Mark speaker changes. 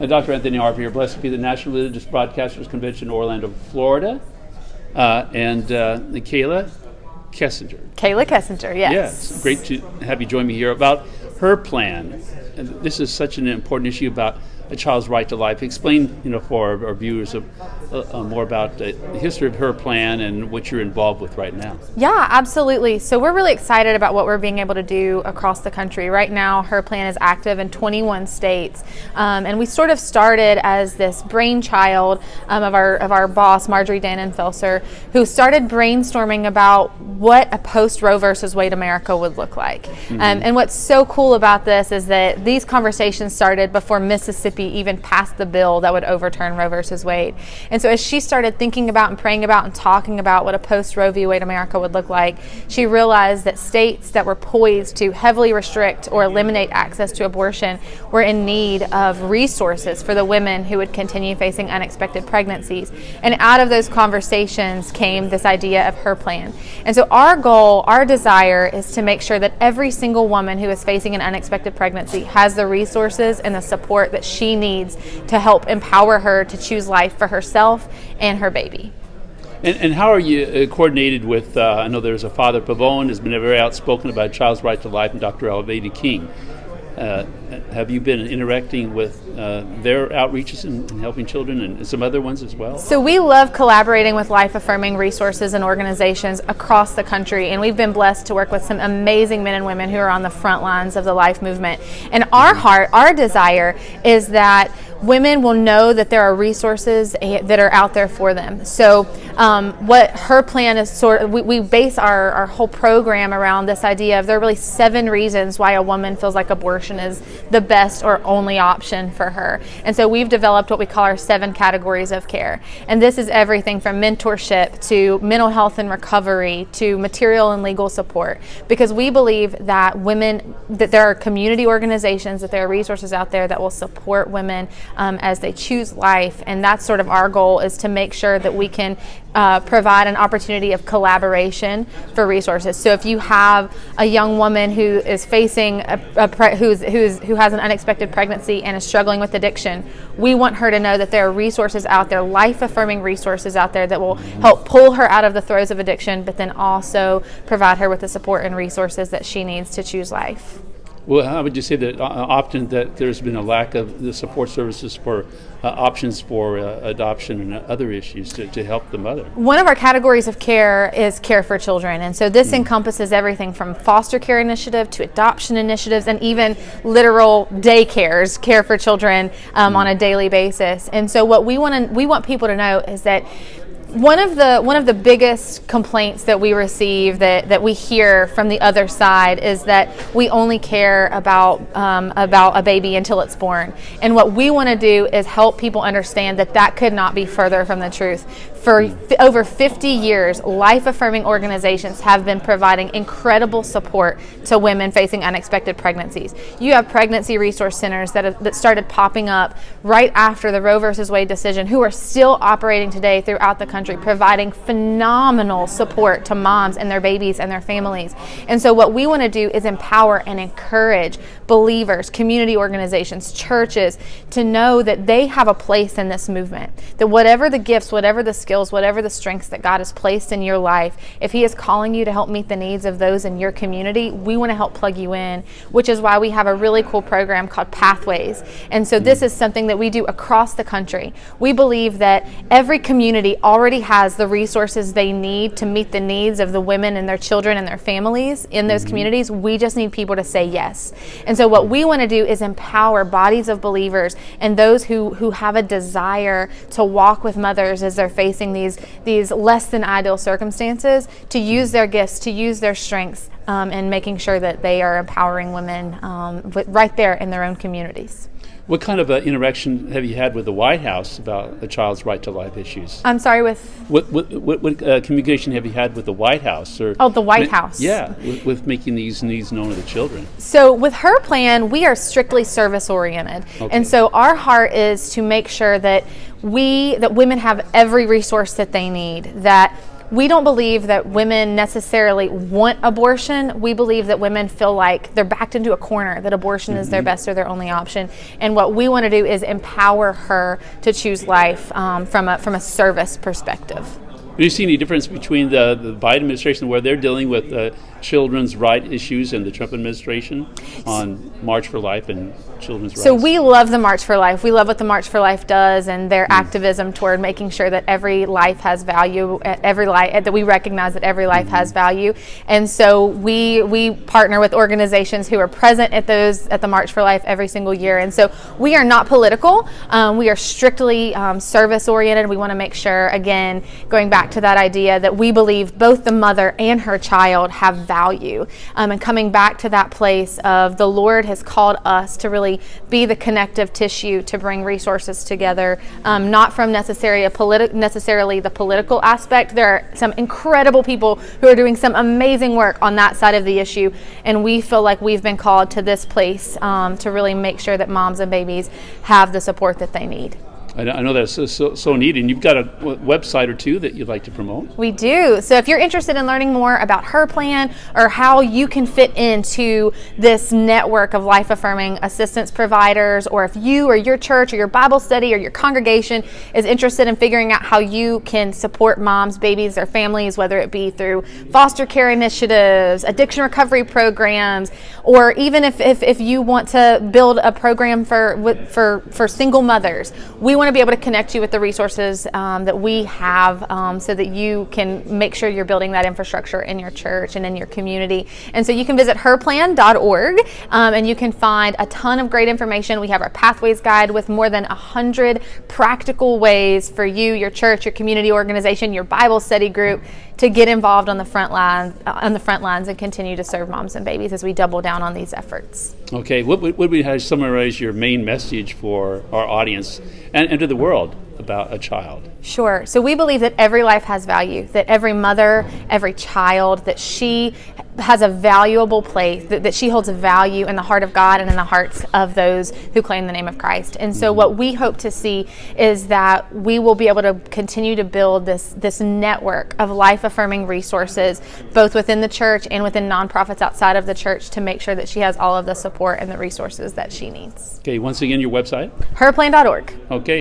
Speaker 1: Dr. Anthony Harper here, blessed to be the National Religious Broadcasters Convention in Orlando, Florida, and Kayla Kessinger.
Speaker 2: Kayla Kessinger, yes.
Speaker 1: Yes, great to have you join me here about HerPLAN. And this is such an important issue about a child's right to life. Explain, for our viewers more about the history of HerPLAN and what you're involved with right now.
Speaker 2: Yeah, absolutely. So we're really excited about what we're being able to do across the country. Right now, HerPLAN is active in 21 states, and we sort of started as this brainchild of our boss, Marjorie Dannenfelser, who started brainstorming about what a post-Roe versus Wade America would look like. Mm-hmm. And what's so cool about this is that these conversations started before Mississippi even passed the bill that would overturn Roe versus Wade. And so as she started thinking about and praying about and talking about what a post-Roe v. Wade America would look like, she realized that states that were poised to heavily restrict or eliminate access to abortion were in need of resources for the women who would continue facing unexpected pregnancies. And out of those conversations came this idea of HerPLAN. And so our goal, our desire is to make sure that every single woman who is facing an unexpected pregnancy has the resources and the support that she needs to help empower her to choose life for herself and her baby.
Speaker 1: And how are you coordinated with, I know there's a Father Pavone who's been very outspoken about a child's right to life, and Dr. Elveda King. Have you been interacting with their outreaches and helping children and some other ones as well?
Speaker 2: So we love collaborating with life-affirming resources and organizations across the country, and we've been blessed to work with some amazing men and women who are on the front lines of the life movement. And our heart, our desire is that women will know that there are resources that are out there for them. So what HerPLAN is we base our whole program around this idea of there are really 7 reasons why a woman feels like abortion is the best or only option for her. And so we've developed what we call our 7 categories of care. And this is everything from mentorship to mental health and recovery to material and legal support, because we believe that that there are community organizations, that there are resources out there that will support women as they choose life. And that's sort of our goal, is to make sure that we can provide an opportunity of collaboration for resources. So if you have a young woman who is facing who has an unexpected pregnancy and is struggling with addiction, we want her to know that there are resources out there, life-affirming resources out there that will help pull her out of the throes of addiction, but then also provide her with the support and resources that she needs to choose life.
Speaker 1: Well, how would you say that often that there's been a lack of the support services for options for adoption and other issues to help the mother?
Speaker 2: One of our categories of care is care for children. And so this encompasses everything from foster care initiative to adoption initiatives and even literal daycares, care for children on a daily basis. And so what we want people to know is that one of the biggest complaints that we receive, that we hear from the other side, is that we only care about a baby until it's born. And what we want to do is help people understand that could not be further from the truth. For over 50 years, life-affirming organizations have been providing incredible support to women facing unexpected pregnancies. You have pregnancy resource centers that started popping up right after the Roe versus Wade decision, who are still operating today throughout the country, providing phenomenal support to moms and their babies and their families. And so what we want to do is empower and encourage believers, community organizations, churches, to know that they have a place in this movement, that whatever the gifts, whatever the skills, whatever the strengths that God has placed in your life, if He is calling you to help meet the needs of those in your community, we want to help plug you in, which is why we have a really cool program called Pathways. And so this is something that we do across the country. We believe that every community already has the resources they need to meet the needs of the women and their children and their families in those communities. We just need people to say yes. And so what we want to do is empower bodies of believers and those who have a desire to walk with mothers as they're facing these less than ideal circumstances, to use their gifts, to use their strengths, and making sure that they are empowering women right there in their own communities.
Speaker 1: What kind of interaction have you had with the White House about a child's right to life issues?
Speaker 2: I'm sorry, with?
Speaker 1: What communication have you had with the White House?
Speaker 2: The White House.
Speaker 1: Yeah, with making these needs known to the children.
Speaker 2: So with HerPLAN, we are strictly service-oriented. Okay. And so our heart is to make sure that women have every resource that they need, that we don't believe that women necessarily want abortion. We believe that women feel like they're backed into a corner, that abortion is their best or their only option. And what we want to do is empower her to choose life from a service perspective.
Speaker 1: Do you see any difference between the Biden administration, where they're dealing with children's right issues, and the Trump administration on March for Life and children's rights?
Speaker 2: So we love the March for Life. We love what the March for Life does, and their activism toward making sure that every life has value, that we recognize that every life has value. And so we partner with organizations who are present at the March for Life every single year. And so we are not political. We are strictly service oriented. We want to make sure, again, going back to that idea that we believe both the mother and her child have value, and coming back to that place of the Lord has called us to really be the connective tissue to bring resources together, not from necessarily the political aspect. There are some incredible people who are doing some amazing work on that side of the issue, and we feel like we've been called to this place to really make sure that moms and babies have the support that they need.
Speaker 1: I know that's so neat, and you've got a website or two that you'd like to promote.
Speaker 2: We do. So if you're interested in learning more about HerPLAN or how you can fit into this network of life-affirming assistance providers, or if you or your church or your Bible study or your congregation is interested in figuring out how you can support moms, babies, or families, whether it be through foster care initiatives, addiction recovery programs, or even if you want to build a program for single mothers, we want to be able to connect you with the resources that we have, so that you can make sure you're building that infrastructure in your church and in your community. And so you can visit HerPLAN.org, and you can find a ton of great information. We have our Pathways Guide with more than 100 practical ways for you, your church, your community organization, your Bible study group to get involved on the front lines and continue to serve moms and babies as we double down on these efforts.
Speaker 1: Okay, what would we have summarize your main message for our audience and to the world about a child?
Speaker 2: Sure. So we believe that every life has value, that every mother, every child, that she has a valuable place, that she holds a value in the heart of God and in the hearts of those who claim the name of Christ. And so what we hope to see is that we will be able to continue to build this network of life-affirming resources, both within the church and within nonprofits outside of the church, to make sure that she has all of the support and the resources that she needs.
Speaker 1: Okay, once again, your website?
Speaker 2: HerPLAN.org.
Speaker 1: Okay.